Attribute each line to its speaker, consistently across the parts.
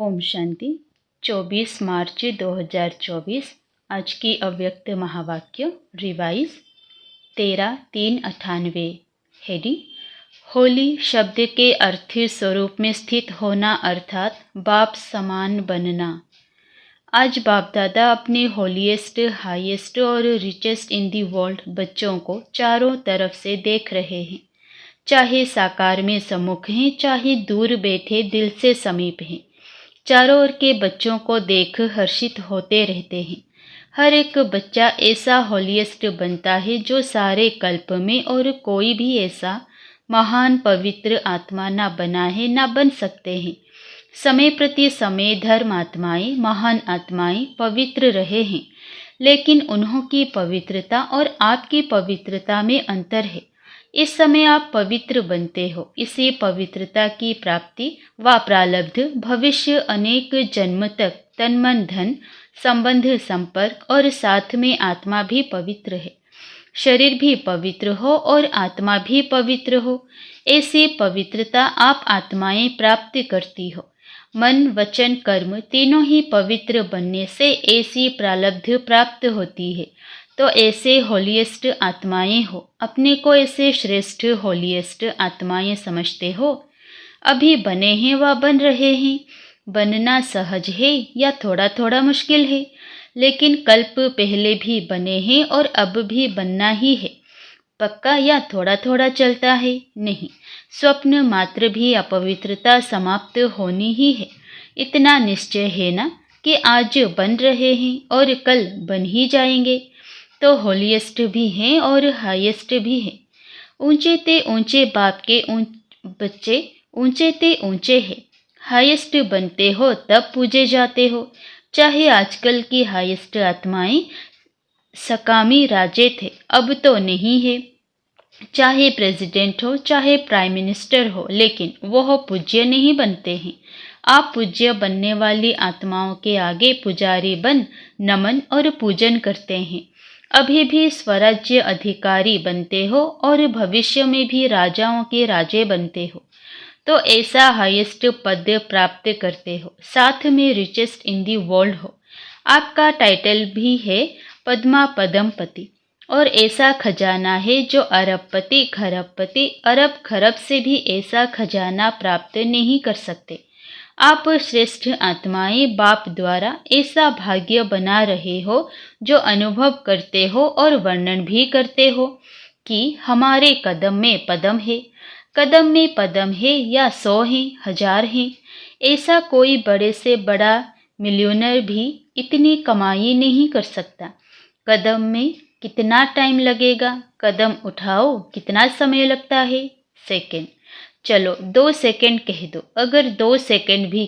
Speaker 1: ओम शांति। 24 मार्च 2024। आज की अव्यक्त महावाक्य रिवाइज 13-3-98। हेडिंग होली शब्द के अर्थी स्वरूप में स्थित होना अर्थात बाप समान बनना। आज बाप दादा अपने होलीएस्ट, हाईएस्ट और रिचेस्ट इन दी वर्ल्ड बच्चों को चारों तरफ से देख रहे हैं। चाहे साकार में सम्मुख हैं, चाहे दूर बैठे दिल से समीप हैं। चारों ओर के बच्चों को देख हर्षित होते रहते हैं। हर एक बच्चा ऐसा होलीएस्ट बनता है जो सारे कल्प में और कोई भी ऐसा महान पवित्र आत्मा ना बना है, ना बन सकते हैं। समय प्रति समय धर्म आत्माएं, महान आत्माएं पवित्र रहे हैं, लेकिन उन्हों की पवित्रता और आपकी पवित्रता में अंतर है। इस समय आप पवित्र बनते हो। इसी पवित्रता की प्राप्ति व प्रारब्ध भविष्य अनेक जन्म तक तन मन धन संबंध संपर्क और साथ में आत्मा भी पवित्र है। शरीर भी पवित्र हो और आत्मा भी पवित्र हो। ऐसी पवित्रता आप आत्माएं प्राप्त करती हो। मन वचन कर्म तीनों ही पवित्र बनने से ऐसी प्रारब्ध प्राप्त होती है। तो ऐसे होलीएस्ट आत्माएं हो। अपने को ऐसे श्रेष्ठ होलीएस्ट आत्माएं समझते हो। अभी बने हैं व बन रहे हैं। बनना सहज है या थोड़ा थोड़ा मुश्किल है, लेकिन कल्प पहले भी बने हैं और अब भी बनना ही है। पक्का या थोड़ा थोड़ा चलता है? नहीं, स्वप्न मात्र भी अपवित्रता समाप्त होनी ही है। इतना निश्चय है ना कि आज बन रहे हैं और कल बन ही जाएंगे। तो होलीएस्ट भी हैं और हाईएस्ट भी हैं। ऊंचे ते ऊंचे बाप के बच्चे ऊंचे ते ऊंचे हैं। हाईएस्ट बनते हो तब पूजे जाते हो। चाहे आजकल की हाईएस्ट आत्माएं सकामी राजे थे, अब तो नहीं है। चाहे प्रेसिडेंट हो, चाहे प्राइम मिनिस्टर हो, लेकिन वह पूज्य नहीं बनते हैं। आप पूज्य बनने वाली आत्माओं के आगे पुजारी बन नमन और पूजन करते हैं। अभी भी स्वराज्य अधिकारी बनते हो और भविष्य में भी राजाओं के राजे बनते हो। तो ऐसा हाईएस्ट पद प्राप्त करते हो, साथ में रिचेस्ट इन दी वर्ल्ड हो। आपका टाइटल भी है पद्मा पदमपति, और ऐसा खजाना है जो अरबपति खरबपति अरब खरब से भी ऐसा खजाना प्राप्त नहीं कर सकते। आप श्रेष्ठ आत्माएं बाप द्वारा ऐसा भाग्य बना रहे हो जो अनुभव करते हो और वर्णन भी करते हो कि हमारे कदम में पदम है। कदम में पदम है या 100 है, 1000 है। ऐसा कोई बड़े से बड़ा मिलियनर भी इतनी कमाई नहीं कर सकता। कदम में कितना टाइम लगेगा? कदम उठाओ कितना समय लगता है? सेकंड। चलो 2 सेकंड कह दो। अगर 2 सेकंड भी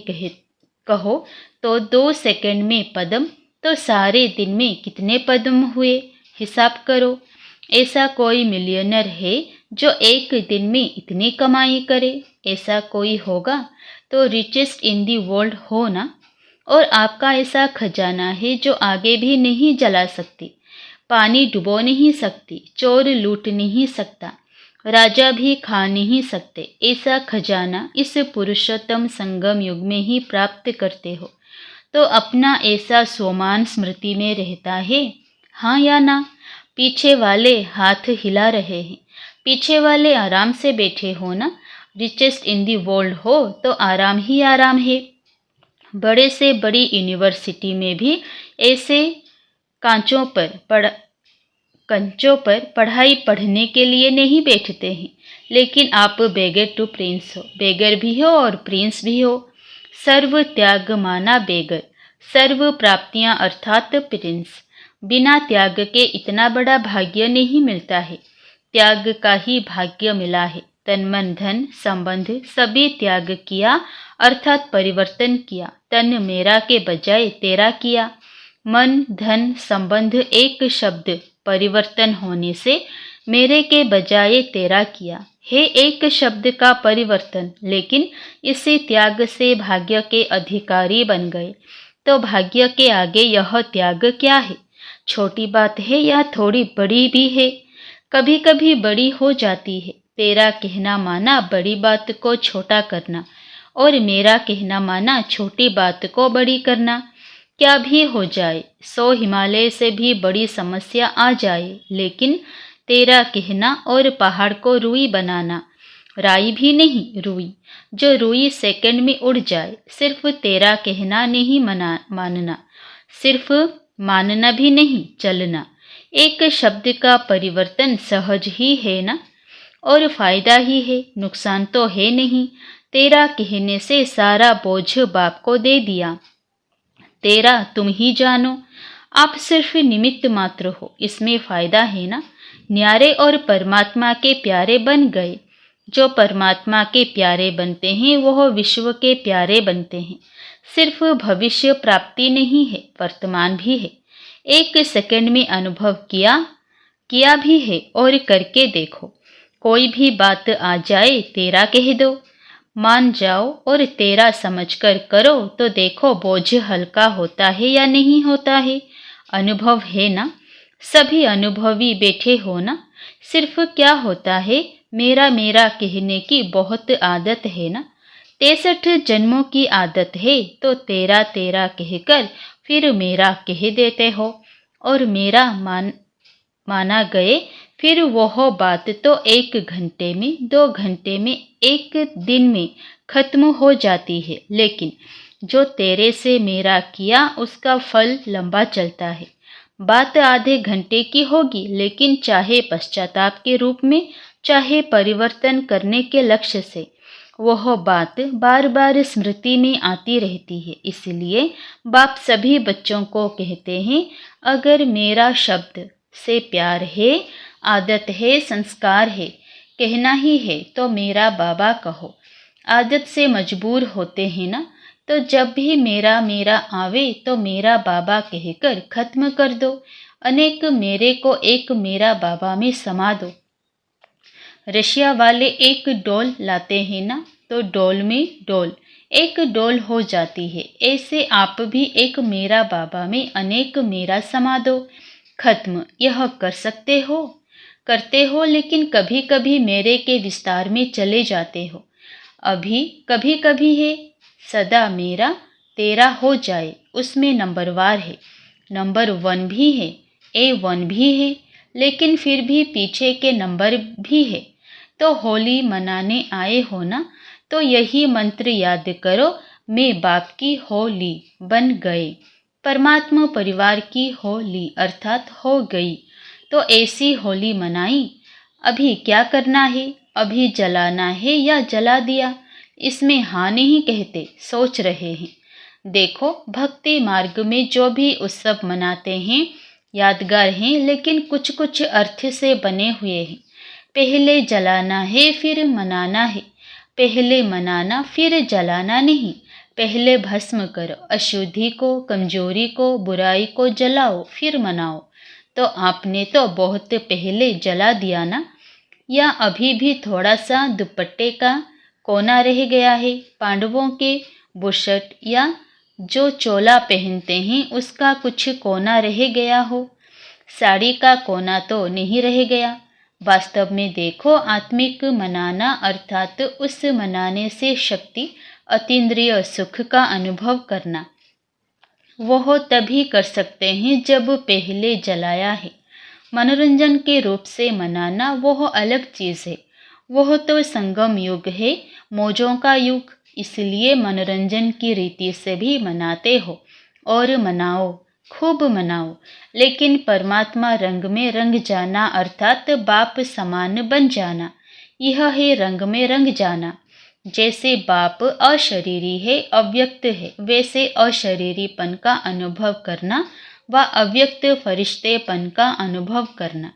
Speaker 1: कहो तो 2 सेकंड में पदम, तो सारे दिन में कितने पदम हुए? हिसाब करो। ऐसा कोई मिलियनर है जो एक दिन में इतनी कमाई करे? ऐसा कोई होगा तो रिचेस्ट इन दी वर्ल्ड हो ना। और आपका ऐसा खजाना है जो आगे भी नहीं जला सकती, पानी डुबो नहीं सकती, चोर लूट नहीं सकता, राजा भी खा नहीं सकते। ऐसा खजाना इस पुरुषोत्तम संगम युग में ही प्राप्त करते हो। तो अपना ऐसा सोमान स्मृति में रहता है, हाँ या ना? पीछे वाले हाथ हिला रहे हैं। पीछे वाले आराम से बैठे हो ना। रिचेस्ट इन दी वर्ल्ड हो तो आराम ही आराम है। बड़े से बड़ी यूनिवर्सिटी में भी ऐसे कंचों पर पढ़ाई पढ़ने के लिए नहीं बैठते हैं। लेकिन आप बेगर टू प्रिंस हो। बेगर भी हो और प्रिंस भी हो। सर्व त्याग माना बेगर, सर्व प्राप्तियां अर्थात प्रिंस। बिना त्याग के इतना बड़ा भाग्य नहीं मिलता है। त्याग का ही भाग्य मिला है। तन मन धन संबंध सभी त्याग किया अर्थात परिवर्तन किया। तन मेरा के बजाय तेरा किया। मन धन संबंध एक शब्द परिवर्तन होने से मेरे के बजाय तेरा किया है। एक शब्द का परिवर्तन, लेकिन इसी त्याग से भाग्य के अधिकारी बन गए। तो भाग्य के आगे यह त्याग क्या है? छोटी बात है या थोड़ी बड़ी भी है? कभी कभी बड़ी हो जाती है। तेरा कहना माना बड़ी बात को छोटा करना, और मेरा कहना माना छोटी बात को बड़ी करना। क्या भी हो जाए, 100 हिमालय से भी बड़ी समस्या आ जाए, लेकिन तेरा कहना और पहाड़ को रुई बनाना। राई भी नहीं, रुई, जो रुई सेकंड में उड़ जाए। सिर्फ तेरा कहना नहीं मानना, सिर्फ मानना भी नहीं, चलना। एक शब्द का परिवर्तन सहज ही है ना, और फायदा ही है, नुकसान तो है नहीं। तेरा कहने से सारा बोझ बाप को दे दिया। तेरा तुम ही जानो, आप सिर्फ निमित्त मात्र हो, इसमें फायदा है ना। न्यारे और परमात्मा के प्यारे बन गए। जो परमात्मा के प्यारे बनते हैं वह विश्व के प्यारे बनते हैं। सिर्फ भविष्य प्राप्ति नहीं है, वर्तमान भी है। एक सेकंड में अनुभव किया भी है और करके देखो। कोई भी बात आ जाए तेरा कह दो, मान जाओ और तेरा समझकर करो तो देखो बोझ हल्का होता है या नहीं होता है। अनुभव है ना, सभी अनुभवी बैठे हो ना। सिर्फ क्या होता है, मेरा मेरा कहने की बहुत आदत है ना। 63 जन्मों की आदत है, तो तेरा तेरा कहकर फिर मेरा कह देते हो, और मेरा माना गए फिर वह बात तो 1 घंटे में, 2 घंटे में, 1 दिन में खत्म हो जाती है। लेकिन जो तेरे से मेरा किया उसका फल लंबा चलता है। बात आधे घंटे की होगी, लेकिन चाहे पश्चाताप के रूप में, चाहे परिवर्तन करने के लक्ष्य से, वह बात बार बार स्मृति में आती रहती है। इसलिए बाप सभी बच्चों को कहते हैं, अगर मेरा शब्द से प्यार है, आदत है, संस्कार है, कहना ही है, तो मेरा बाबा कहो। आदत से मजबूर होते हैं ना, तो जब भी मेरा मेरा आवे तो मेरा बाबा कहकर खत्म कर दो। अनेक मेरे को एक मेरा बाबा में समा दो। रशिया वाले एक डोल लाते हैं ना, तो डोल में डोल, एक डोल हो जाती है। ऐसे आप भी एक मेरा बाबा में अनेक मेरा समा दो, खत्म। यह कर सकते हो, करते हो, लेकिन कभी कभी मेरे के विस्तार में चले जाते हो। अभी कभी कभी है, सदा मेरा तेरा हो जाए, उसमें नंबरवार है, नंबर 1 भी है, A1 भी है, लेकिन फिर भी पीछे के नंबर भी है। तो होली मनाने आए हो ना, तो यही मंत्र याद करो, मैं बाप की होली बन गए, परमात्मा परिवार की होली अर्थात हो गई। तो ऐसी होली मनाई। अभी क्या करना है, अभी जलाना है या जला दिया, इसमें हाँ नहीं कहते, सोच रहे हैं। देखो, भक्ति मार्ग में जो भी उत्सव मनाते हैं यादगार हैं, लेकिन कुछ कुछ अर्थ से बने हुए हैं। पहले जलाना है फिर मनाना है, पहले मनाना फिर जलाना नहीं। पहले भस्म करो अशुद्धि को, कमजोरी को, बुराई को जलाओ, फिर मनाओ। तो आपने तो बहुत पहले जला दिया ना, या अभी भी थोड़ा सा दुपट्टे का कोना रह गया है, पांडवों के बुशर्ट या जो चोला पहनते हैं उसका कुछ कोना रह गया हो, साड़ी का कोना तो नहीं रह गया। वास्तव में देखो, आत्मिक मनाना अर्थात उस मनाने से शक्ति, अतीन्द्रिय सुख का अनुभव करना, वह तभी कर सकते हैं जब पहले जलाया है। मनोरंजन के रूप से मनाना वह अलग चीज़ है, वह तो संगम युग है, मौजों का युग। इसलिए मनोरंजन की रीति से भी मनाते हो, और मनाओ, खूब मनाओ, लेकिन परमात्मा रंग में रंग जाना अर्थात बाप समान बन जाना, यह है रंग में रंग जाना। जैसे बाप अशरीरी है, अव्यक्त है, वैसे अशरीरीपन का अनुभव करना व अव्यक्त फरिश्तेपन का अनुभव करना,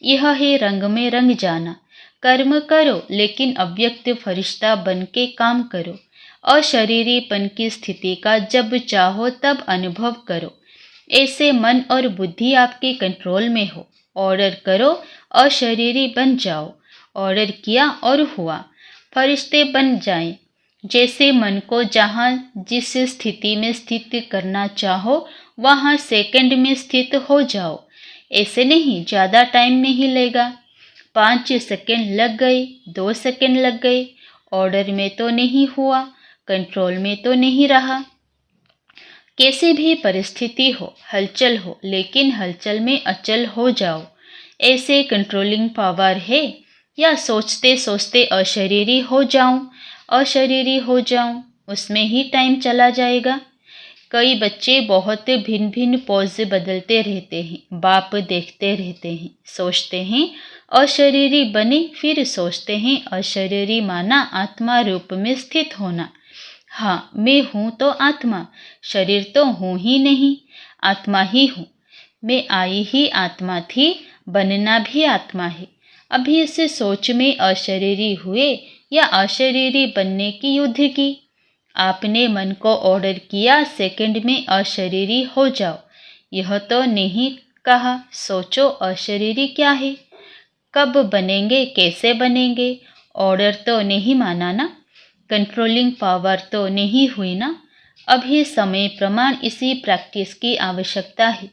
Speaker 1: यह है रंग में रंग जाना। कर्म करो, लेकिन अव्यक्त फरिश्ता बन के काम करो। अशरीरीपन की स्थिति का जब चाहो तब अनुभव करो। ऐसे मन और बुद्धि आपके कंट्रोल में हो। ऑर्डर करो, अशरीरी बन जाओ। ऑर्डर किया और हुआ, फरिश्ते बन जाएं। जैसे मन को जहाँ जिस स्थिति में स्थित करना चाहो वहाँ सेकंड में स्थित हो जाओ। ऐसे नहीं, ज़्यादा टाइम नहीं लेगा, 5 सेकंड लग गए, 2 सेकंड लग गए, ऑर्डर में तो नहीं हुआ, कंट्रोल में तो नहीं रहा। कैसी भी परिस्थिति हो, हलचल हो, लेकिन हलचल में अचल हो जाओ, ऐसे कंट्रोलिंग पावर है। या सोचते सोचते अशरीरी हो जाऊं, उसमें ही टाइम चला जाएगा। कई बच्चे बहुत भिन्न भिन्न पोज बदलते रहते हैं, बाप देखते रहते हैं, सोचते हैं अशरीरी बने, फिर सोचते हैं अशरीरी माना आत्मा रूप में स्थित होना। हाँ, मैं हूँ तो आत्मा, शरीर तो हूँ ही नहीं, आत्मा ही हूँ। मैं आई ही आत्मा थी, बनना भी आत्मा है। अभी इस सोच में अशरीरी हुए या अशरीरी बनने की युद्ध की। आपने मन को ऑर्डर किया सेकंड में अशरीरी हो जाओ, यह तो नहीं कहा सोचो अशरीरी क्या है, कब बनेंगे, कैसे बनेंगे। ऑर्डर तो नहीं माना ना, कंट्रोलिंग पावर तो नहीं हुई ना। अभी समय प्रमाण इसी प्रैक्टिस की आवश्यकता है।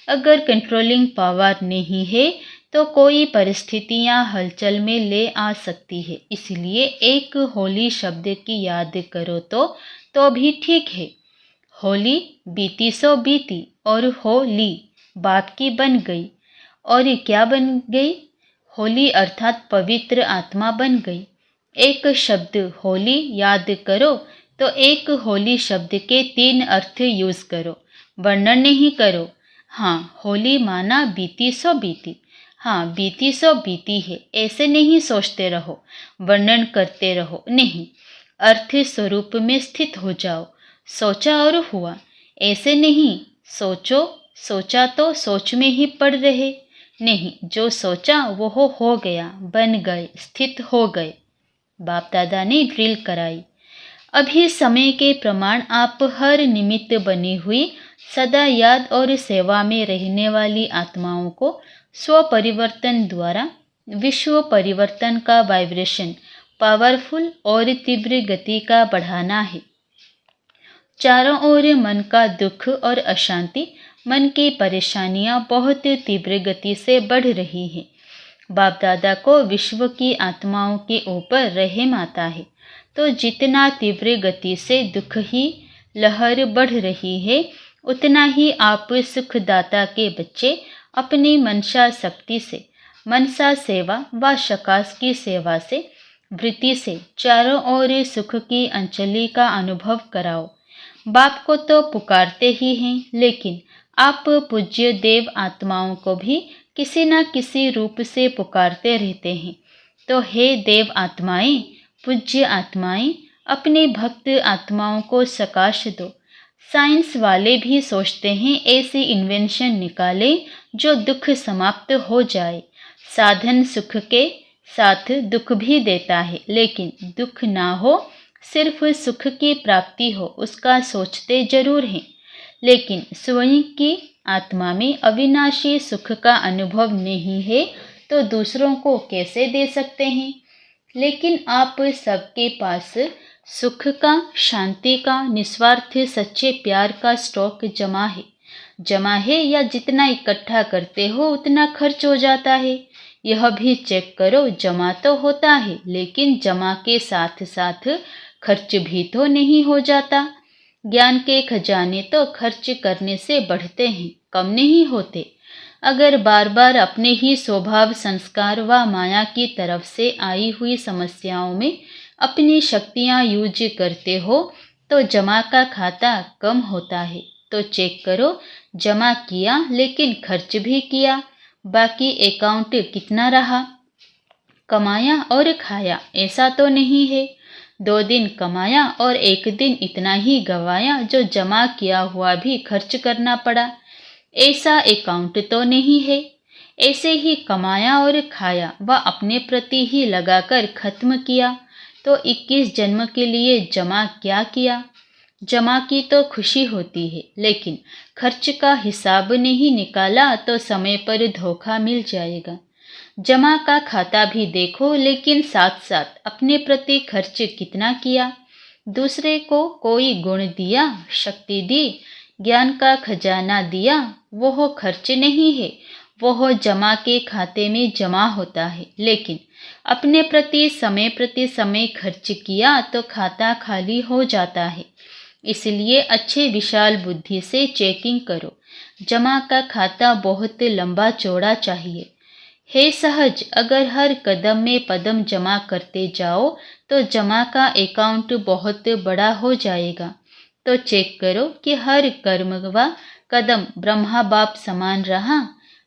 Speaker 1: अगर कंट्रोलिंग पावर नहीं है तो कोई परिस्थितियां हलचल में ले आ सकती है। इसलिए एक होली शब्द की याद करो तो भी ठीक है। होली बीती सो बीती और होली बाप की बन गई। और क्या बन गई? होली अर्थात पवित्र आत्मा बन गई। एक शब्द होली याद करो तो एक होली शब्द के 3 अर्थ यूज करो, वर्णन नहीं करो। हाँ, होली माना बीती सो बीती। हाँ, बीती सो बीती है, ऐसे नहीं सोचते रहो, वर्णन करते रहो, नहीं, अर्थ स्वरूप में स्थित हो जाओ। सोचा और हुआ, ऐसे नहीं सोचो, सोचा तो सोच में ही पड़ रहे, नहीं, जो सोचा वो हो गया, बन गए, स्थित हो गए। बाप दादा ने ड्रिल कराई। अभी समय के प्रमाण आप हर निमित्त बनी हुई सदा याद और सेवा में रहने वाली आत्माओं को स्व परिवर्तन द्वारा विश्व परिवर्तन का वाइब्रेशन पावरफुल और तीव्र गति का बढ़ाना है। चारों ओर मन का दुख और अशांति, मन की परेशानियां बहुत तीव्र गति से बढ़ रही हैं। बाप दादा को विश्व की आत्माओं के ऊपर रहम आता है, तो जितना तीव्र गति से दुख ही लहर बढ़ रही है, उतना ही आप सुखदाता के बच्चे अपनी मनसा शक्ति से, मनसा सेवा व शकास की सेवा से, वृत्ति से चारों ओर सुख की अंजलि का अनुभव कराओ। बाप को तो पुकारते ही हैं, लेकिन आप पूज्य देव आत्माओं को भी किसी न किसी रूप से पुकारते रहते हैं। तो हे देव आत्माएं, पूज्य आत्माएं, अपने भक्त आत्माओं को सकाश दो। साइंस वाले भी सोचते हैं ऐसी इन्वेंशन निकाले जो दुख समाप्त हो जाए। साधन सुख के साथ दुख भी देता है, लेकिन दुख ना हो, सिर्फ सुख की प्राप्ति हो, उसका सोचते जरूर हैं, लेकिन स्वयं की आत्मा में अविनाशी सुख का अनुभव नहीं है तो दूसरों को कैसे दे सकते हैं। लेकिन आप सबके पास सुख का, शांति का, निस्वार्थ सच्चे प्यार का स्टॉक जमा है या जितना इकट्ठा करते हो उतना खर्च हो जाता है। यह भी चेक करो, जमा तो होता है, लेकिन जमा के साथ साथ खर्च भी तो नहीं हो जाता। ज्ञान के खजाने तो खर्च करने से बढ़ते हैं, कम नहीं होते। अगर बार बार अपने ही स्वभाव, संस्कार व माया की तरफ से आई हुई समस्याओं में अपनी शक्तियां यूज करते हो तो जमा का खाता कम होता है। तो चेक करो, जमा किया लेकिन खर्च भी किया, बाकी अकाउंट कितना रहा। कमाया और खाया ऐसा तो नहीं है, 2 दिन कमाया और 1 दिन इतना ही गंवाया जो जमा किया हुआ भी खर्च करना पड़ा, ऐसा अकाउंट तो नहीं है। ऐसे ही कमाया और खाया व अपने प्रति ही लगाकर खत्म किया, तो 21 जन्म के लिए जमा क्या किया। जमा की तो खुशी होती है, लेकिन खर्च का हिसाब नहीं निकाला तो समय पर धोखा मिल जाएगा। जमा का खाता भी देखो, लेकिन साथ साथ अपने प्रति खर्च कितना किया। दूसरे को कोई गुण दिया, शक्ति दी, ज्ञान का खजाना दिया, वो खर्च नहीं है, वह जमा के खाते में जमा होता है, लेकिन अपने प्रति समय खर्च किया तो खाता खाली हो जाता है। इसलिए अच्छे विशाल बुद्धि से चेकिंग करो। जमा का खाता बहुत लंबा चौड़ा चाहिए। हे सहज, अगर हर कदम में पदम जमा करते जाओ तो जमा का अकाउंट बहुत बड़ा हो जाएगा। तो चेक करो कि हर कर्म व कदम ब्रह्मा बाप समान रहा।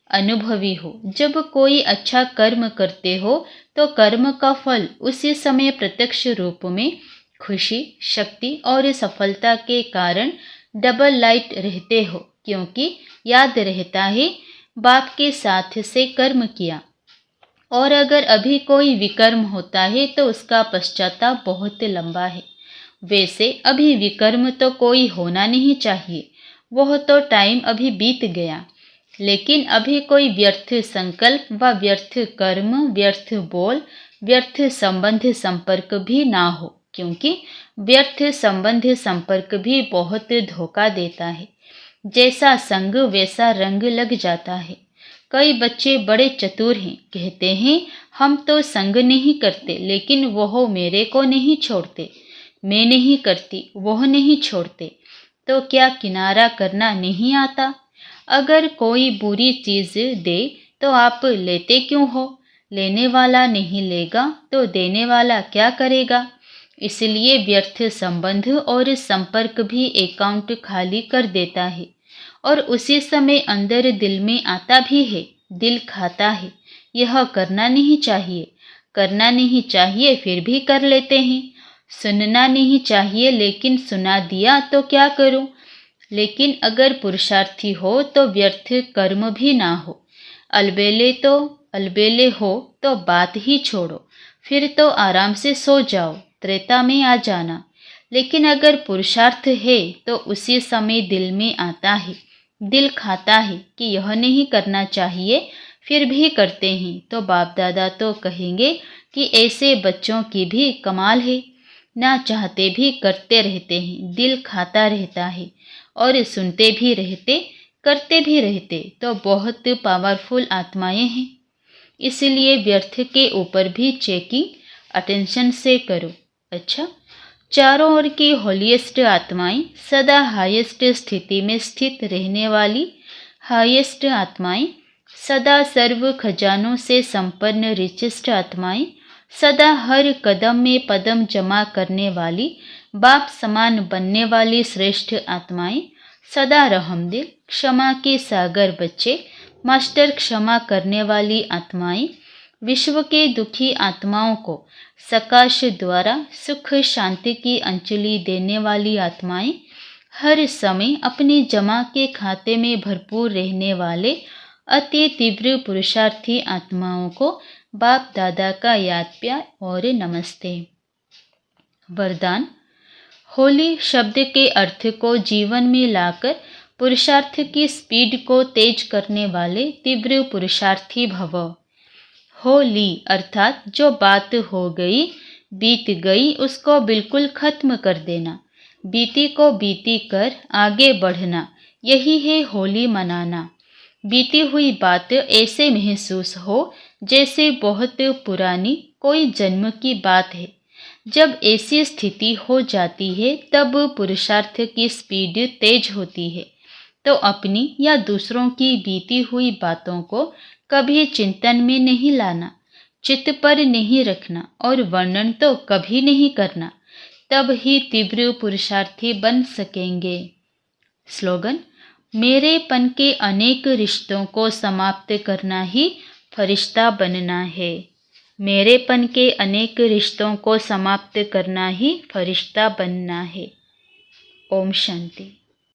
Speaker 1: अनुभवी हो, जब कोई अच्छा कर्म करते हो तो कर्म का फल उसी समय प्रत्यक्ष रूप में खुशी, शक्ति और सफलता के कारण डबल लाइट रहते हो, क्योंकि याद रहता है बाप के साथ से कर्म किया। और अगर अभी कोई विकर्म होता है तो उसका पश्चाताप बहुत लंबा है। वैसे अभी विकर्म तो कोई होना नहीं चाहिए, वह तो टाइम अभी बीत गया। लेकिन अभी कोई व्यर्थ संकल्प व व्यर्थ कर्म, व्यर्थ बोल, व्यर्थ संबंध संपर्क भी ना हो, क्योंकि व्यर्थ संबंध संपर्क भी बहुत धोखा देता है। जैसा संग वैसा रंग लग जाता है। कई बच्चे बड़े चतुर हैं, कहते हैं हम तो संग नहीं करते, लेकिन वह मेरे को नहीं छोड़ते। मैं नहीं करती, वह नहीं छोड़ते। तो क्या किनारा करना नहीं आता? अगर कोई बुरी चीज दे तो आप लेते क्यों हो? लेने वाला नहीं लेगा तो देने वाला क्या करेगा? इसलिए व्यर्थ संबंध और संपर्क भी अकाउंट खाली कर देता है। और उसी समय अंदर दिल में आता भी है, दिल खाता है, यह करना नहीं चाहिए, करना नहीं चाहिए, फिर भी कर लेते हैं। सुनना नहीं चाहिए, लेकिन सुना दिया तो क्या करूं? लेकिन अगर पुरुषार्थी हो तो व्यर्थ कर्म भी ना हो। अलबेले हो तो बात ही छोड़ो, फिर तो आराम से सो जाओ, त्रेता में आ जाना। लेकिन अगर पुरुषार्थ है तो उसी समय दिल में आता है, दिल खाता है कि यह नहीं करना चाहिए, फिर भी करते हैं। तो बाप दादा तो कहेंगे कि ऐसे बच्चों की भी कमाल है, ना चाहते भी करते रहते हैं, दिल खाता रहता है और सुनते भी रहते, करते भी रहते। तो बहुत पावरफुल आत्माएं हैं। इसलिए व्यर्थ के ऊपर भी चेकिंग अटेंशन से करो। अच्छा, चारों ओर की होलीएस्ट आत्माएं, सदा हाईएस्ट स्थिति में स्थित रहने वाली हाईएस्ट आत्माएं, सदा सर्व खजानों से संपन्न रिचेस्ट आत्माएं, सदा हर कदम में पदम जमा करने वाली, बाप समान बनने वाली श्रेष्ठ आत्माएं, सदा रहमदिल, क्षमा के सागर बच्चे, मास्टर क्षमा करने वाली आत्माएं, विश्व के दुखी आत्माओं को सकाश द्वारा सुख शांति की अंजलि देने वाली आत्माएं, हर समय अपनी जमा के खाते में भरपूर रहने वाले अति तीव्र पुरुषार्थी आत्माओं को बाप दादा का याद प्यार और नमस्ते। वरदान। होली शब्द के अर्थ को जीवन में लाकर पुरुषार्थ की स्पीड को तेज करने वाले तीव्र पुरुषार्थी भव। होली अर्थात जो बात हो गई, बीत गई, उसको बिल्कुल खत्म कर देना, बीती को बीती कर आगे बढ़ना, यही है होली मनाना। बीती हुई बात ऐसे महसूस हो जैसे बहुत पुरानी कोई जन्म की बात है। जब ऐसी स्थिति हो जाती है तब पुरुषार्थ की स्पीड तेज होती है। तो अपनी या दूसरों की बीती हुई बातों को कभी चिंतन में नहीं लाना, चित्त पर नहीं रखना और वर्णन तो कभी नहीं करना, तब ही तीव्र पुरुषार्थी बन सकेंगे। स्लोगन। मेरेपन के अनेक रिश्तों को समाप्त करना ही फरिश्ता बनना है। मेरेपन के अनेक रिश्तों को समाप्त करना ही फरिश्ता बनना है। ओम शांति।